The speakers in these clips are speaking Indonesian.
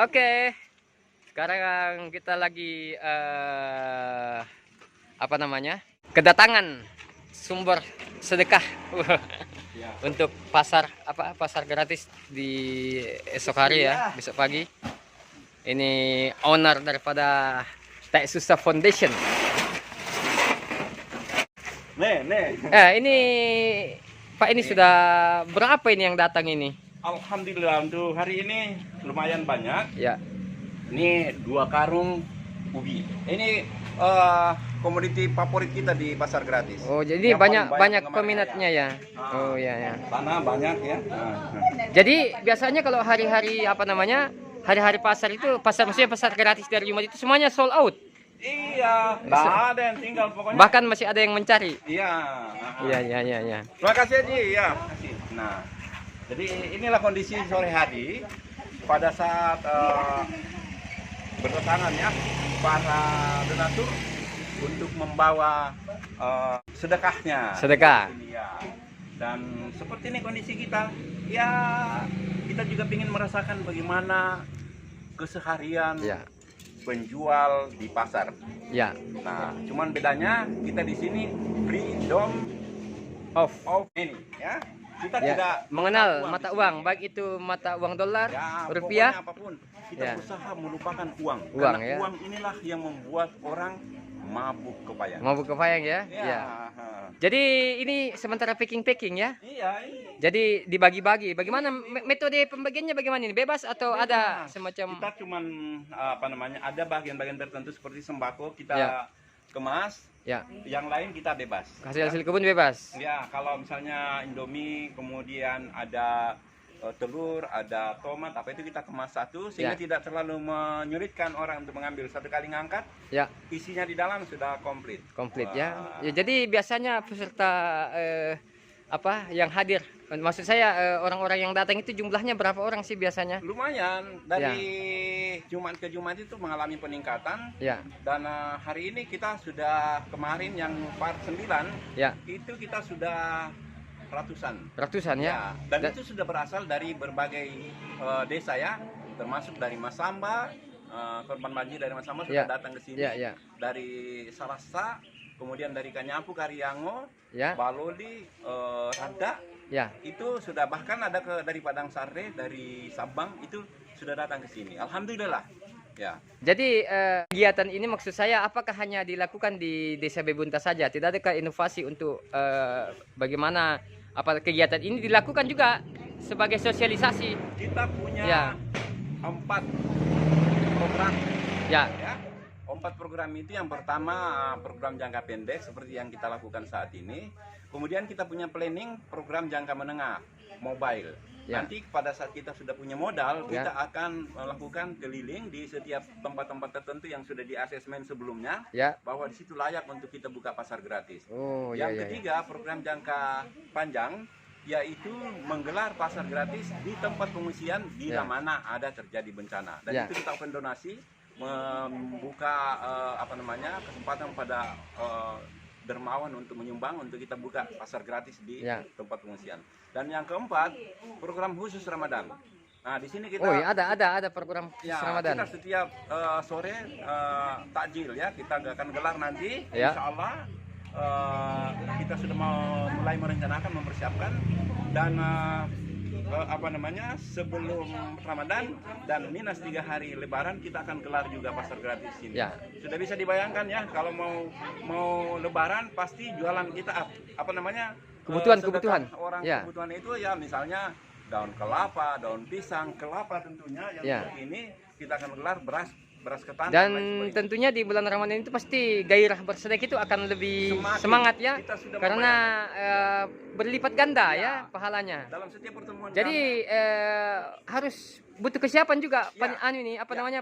Oke, sekarang kita lagi apa namanya? Kedatangan sumber sedekah untuk pasar gratis di esok hari ya, besok pagi. Ini owner daripada Tak Susah Foundation. Ini Pak, ini sudah berapa ini yang datang ini? Alhamdulillah untuk hari ini lumayan banyak. Ya. Ini 2 karung ubi. Ini komoditi favorit kita di pasar gratis. Oh, jadi Yang banyak paling banyak peminatnya ya. Oh ya ya. Tanah banyak ya. Jadi biasanya kalau hari-hari apa namanya? Hari-hari pasar itu maksudnya pasar gratis dari Jumat itu semuanya sold out. Iya, nggak ada yang tinggal pokoknya. Bahkan masih ada yang mencari. Iya. Iya. Terima kasih Haji. Ya, kasih. Nah, jadi inilah kondisi sore hari pada saat berdatangan ya para donatur untuk membawa sedekahnya. Sedekah. Ya. Dan seperti ini kondisi kita, ya kita juga ingin merasakan bagaimana keseharian Ya. penjual di pasar. Ya. Nah, cuman bedanya kita di sini freedom Off. ini ya. Kita Ya. tidak Mengenal uang mata di uang, sini. baik itu mata uang dolar, Ya, rupiah. pokoknya apapun kita Ya. berusaha melupakan uang. Uang, Karena ya. uang inilah yang membuat orang mabuk kepayang. Mabuk kepayang ya. Ya. Ya. Jadi ini sementara packing ya. Iya. Jadi dibagi-bagi. Bagaimana metode pembagiannya, bagaimana ini? Bebas atau ada semacam? Kita cuman ada bagian-bagian tertentu seperti sembako kita Ya. kemas, Ya. yang lain kita bebas. Hasil kebun bebas. Ya, kalau misalnya Indomie, kemudian ada telur, ada tomat, apa itu kita kemas satu sehingga Ya. tidak terlalu menyulitkan orang untuk mengambil. Satu kali ngangkat, Ya. isinya di dalam sudah komplit. Komplit Wah. ya. Jadi biasanya peserta yang hadir, maksud saya orang-orang yang datang itu jumlahnya berapa orang sih biasanya? Lumayan dari Jumat ke Jumat itu mengalami peningkatan. Ya. Dan hari ini kita sudah kemarin yang part 9 Ya. itu kita sudah Ratusan ya. dan itu sudah berasal dari berbagai desa ya, termasuk dari Masamba, korban banjir dari Masamba sudah datang ke sini. Ya. Dari Sarasa, kemudian dari Kanyapu, Karyango, Ya. Baloli, Rada, Ya. itu sudah, bahkan ada dari Padang Sare, dari Sabang itu sudah datang ke sini. Alhamdulillah. Ya. Jadi kegiatan ini maksud saya apakah hanya dilakukan di Desa Bebunta saja? Tidak adakah inovasi untuk bagaimana kegiatan ini dilakukan juga sebagai sosialisasi? Kita punya 4 program. Ya. 4 program itu, yang pertama program jangka pendek seperti yang kita lakukan saat ini. Kemudian kita punya planning program jangka menengah mobile. Ya. Nanti pada saat kita sudah punya modal, kita akan melakukan keliling di setiap tempat-tempat tertentu yang sudah di asesmen sebelumnya, bahwa di situ layak untuk kita buka pasar gratis. Yang ketiga, program jangka panjang, yaitu menggelar pasar gratis di tempat pengungsian bila mana ada terjadi bencana. Dan itu kita akan donasi, membuka kesempatan pada dermawan untuk menyumbang untuk kita buka pasar gratis di tempat pengungsian. Dan yang keempat, program khusus Ramadan. Nah, di sini kita ada program khusus Ramadan. Kita setiap sore takjil ya, kita akan gelar nanti. Insya Allah kita sudah mulai merencanakan, mempersiapkan, dan sebelum Ramadan dan minus 3 hari Lebaran kita akan gelar juga pasar gratis ini. Sudah bisa dibayangkan ya, kalau mau Lebaran pasti jualan kita kebutuhan orang kebutuhan itu ya, misalnya daun kelapa, daun pisang, kelapa tentunya yang seperti ini kita akan gelar, beras ketan dan tentunya di bulan Ramadan itu pasti gairah bersedekah itu akan lebih semangat ya, karena berlipat ganda ya pahalanya. Dalam setiap pertemuan jadi harus butuh kesiapan juga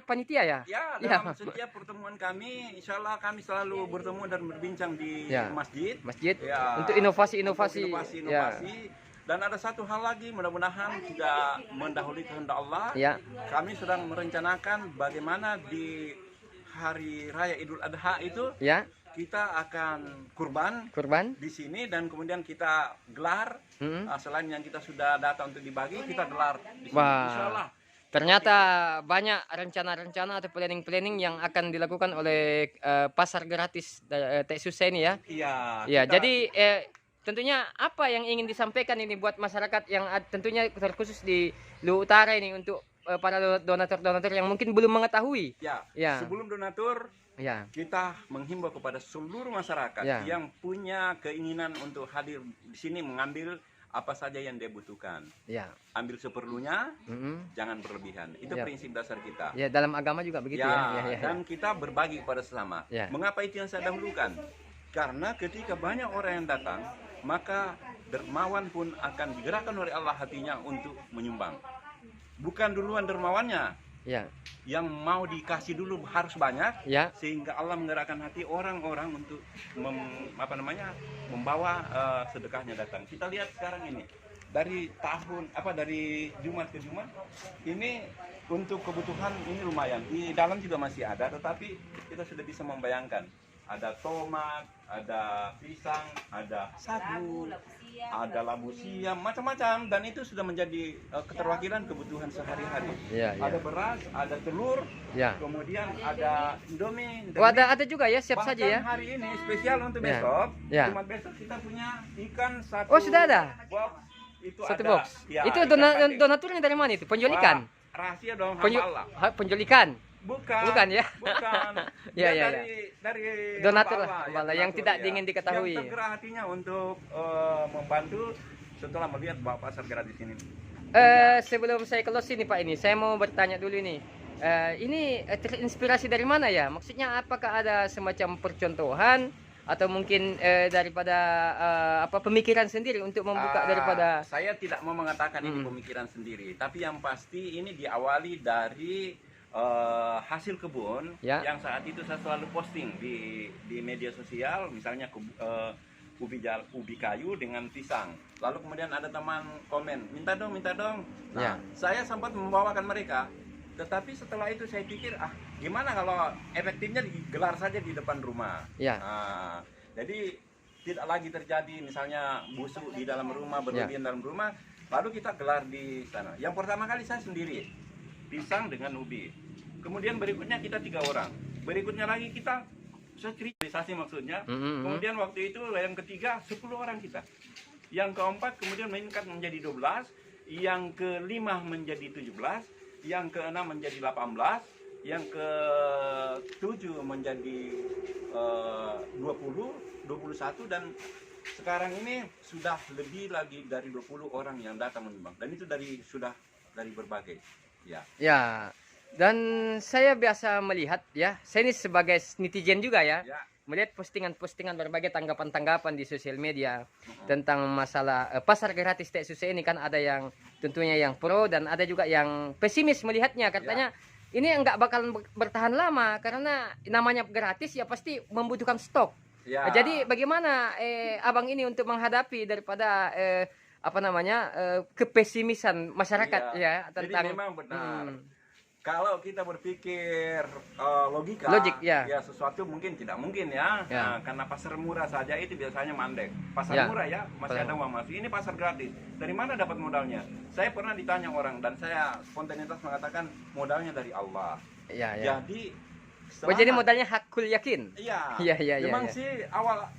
panitia ya. Dalam setiap pertemuan kami, insya Allah kami selalu bertemu dan berbincang di masjid untuk inovasi. Dan ada satu hal lagi, mudah-mudahan tidak mendahului kehendak Allah. Kami sedang merencanakan bagaimana di hari raya Idul Adha itu kita akan kurban di sini, dan kemudian kita gelar. Selain yang kita sudah data untuk dibagi, kita gelar di sini. Insya Allah Ternyata banyak rencana-rencana atau planning-planning yang akan dilakukan oleh pasar gratis Teh Susah ini ya. Iya. Ya, jadi tentunya apa yang ingin disampaikan ini buat masyarakat yang tentunya terkhusus di Luhut Utara ini untuk para donatur-donatur yang mungkin belum mengetahui. Ya. Sebelum donatur, ya, kita menghimbau kepada seluruh masyarakat yang punya keinginan untuk hadir di sini mengambil apa saja yang dia butuhkan. Ambil seperlunya, jangan berlebihan. Itu prinsip dasar kita. Ya, dalam agama juga begitu ya. Dan kita berbagi kepada sesama. Mengapa itu yang saya dahulukan? Karena ketika banyak orang yang datang, maka dermawan pun akan digerakkan oleh Allah hatinya untuk menyumbang. Bukan duluan dermawannya, yang mau dikasih dulu harus banyak, sehingga Allah menggerakkan hati orang-orang untuk membawa sedekahnya datang. Kita lihat sekarang ini dari Jumat ke Jumat ini untuk kebutuhan ini lumayan. Di dalam juga masih ada, tetapi kita sudah bisa membayangkan. Ada tomat, ada pisang, ada sagu, ada labu siam, macam-macam, dan itu sudah menjadi keterwakilan kebutuhan sehari-hari. Ada beras, ada telur, kemudian ada Indomie. Ada juga ya, siap saja ya. Hari ini spesial untuk besok. Jumat besok kita punya ikan satu. Oh, sudah ada. Box. Itu satu ada. Box. Itu donaturnya dari mana itu? Penjual ikan? Rahasia dong, hamba Allah. Penjual ikan? Bukan ya. Bukan. Dari donatur yang tidak ingin diketahui. Yang tergerak hatinya untuk membantu setelah melihat Bapak pasar gratis ini. Sebelum saya close ini Pak, saya mau bertanya dulu ini. Ini terinspirasi dari mana ya? Maksudnya apakah ada semacam percontohan atau mungkin daripada pemikiran sendiri untuk membuka daripada? Saya tidak mau mengatakan ini pemikiran sendiri, tapi yang pasti ini diawali dari hasil kebun yang saat itu saya selalu posting di media sosial, misalnya ubi kayu dengan pisang. Lalu kemudian ada teman komen, minta dong. Nah, saya sempat membawakan mereka, tetapi setelah itu saya pikir, gimana kalau efektifnya digelar saja di depan rumah. Nah, jadi tidak lagi terjadi misalnya busuk di dalam rumah, berlebihan dalam rumah, lalu kita gelar di sana. Yang pertama kali saya sendiri, pisang dengan ubi. Kemudian berikutnya kita 3 orang. Berikutnya lagi kita sosialisasi maksudnya. Kemudian waktu itu yang ketiga 10 orang kita. Yang keempat kemudian meningkat menjadi 12. Yang kelima menjadi 17. Yang keenam menjadi 18. Yang ke-7 menjadi 20, 21, dan sekarang ini sudah lebih lagi dari 20 orang yang datang menyumbang. Dan itu sudah dari berbagai. Ya, dan saya biasa melihat saya ini sebagai netizen juga melihat postingan-postingan berbagai tanggapan-tanggapan di sosial media tentang masalah pasar gratis Teh Susah ini. Kan ada yang tentunya yang pro dan ada juga yang pesimis melihatnya, katanya ini enggak bakal bertahan lama karena namanya gratis pasti membutuhkan stok. Jadi bagaimana abang ini untuk menghadapi daripada kepesimisan masyarakat tentang. Jadi memang benar. Kalau kita berpikir logik sesuatu mungkin tidak mungkin Nah, karena pasar murah saja itu biasanya mandek. Pasar murah masih ada uang masuk. Ini pasar gratis. Dari mana dapat modalnya? Saya pernah ditanya orang dan saya spontanitas mengatakan modalnya dari Allah. Jadi jadi modalnya hakul yakin. Memang sih awal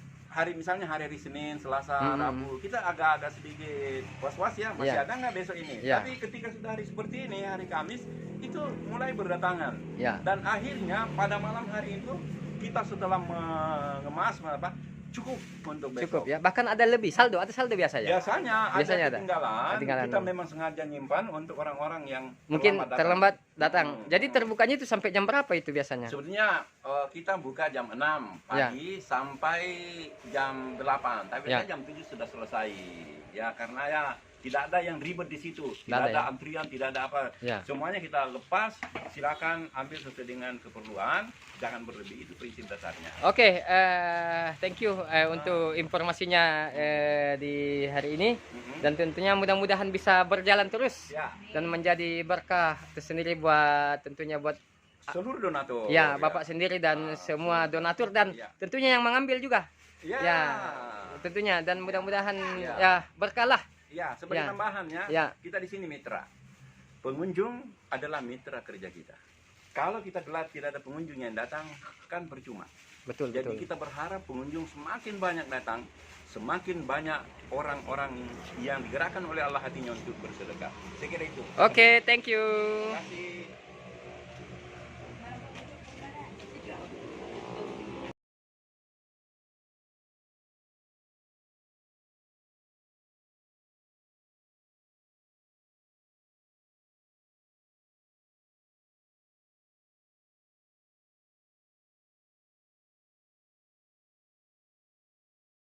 misalnya hari Senin, Selasa, Rabu, kita agak-agak sedikit was-was masih ada nggak besok ini. Tapi ketika sudah hari seperti ini, hari Kamis, itu mulai berdatangan. Dan akhirnya pada malam hari itu kita setelah mengemas cukup untuk besok. Cukup bahkan ada lebih saldo biasanya. Biasanya ada ketinggalan. Kita memang sengaja nyimpan untuk orang-orang yang mungkin terlambat datang. Jadi terbukanya itu sampai jam berapa itu biasanya? Sebetulnya kita buka jam 6 pagi sampai jam 8. Tapi jam 7 sudah selesai. Karena tidak ada yang ribet di situ, tidak ada antrian, tidak ada apa. Semuanya kita lepas, silakan ambil sesuai dengan keperluan, jangan berlebih, itu prinsip dasarnya. Oke, thank you untuk informasinya di hari ini, dan tentunya mudah-mudahan bisa berjalan terus dan menjadi berkah tersendiri buat seluruh donatur. Bapak sendiri dan semua donatur dan tentunya yang mengambil juga. Tentunya, dan mudah-mudahan berkah lah. Sebagai tambahan kita di sini mitra. pengunjung adalah mitra kerja kita. Kalau kita gelap tidak ada pengunjung yang datang, kan percuma. Betul, Jadi betul. kita berharap pengunjung semakin banyak datang, semakin banyak orang-orang yang digerakkan oleh Allah hatinya untuk bersedekah. Saya kira itu. Oke, thank you. Terima kasih.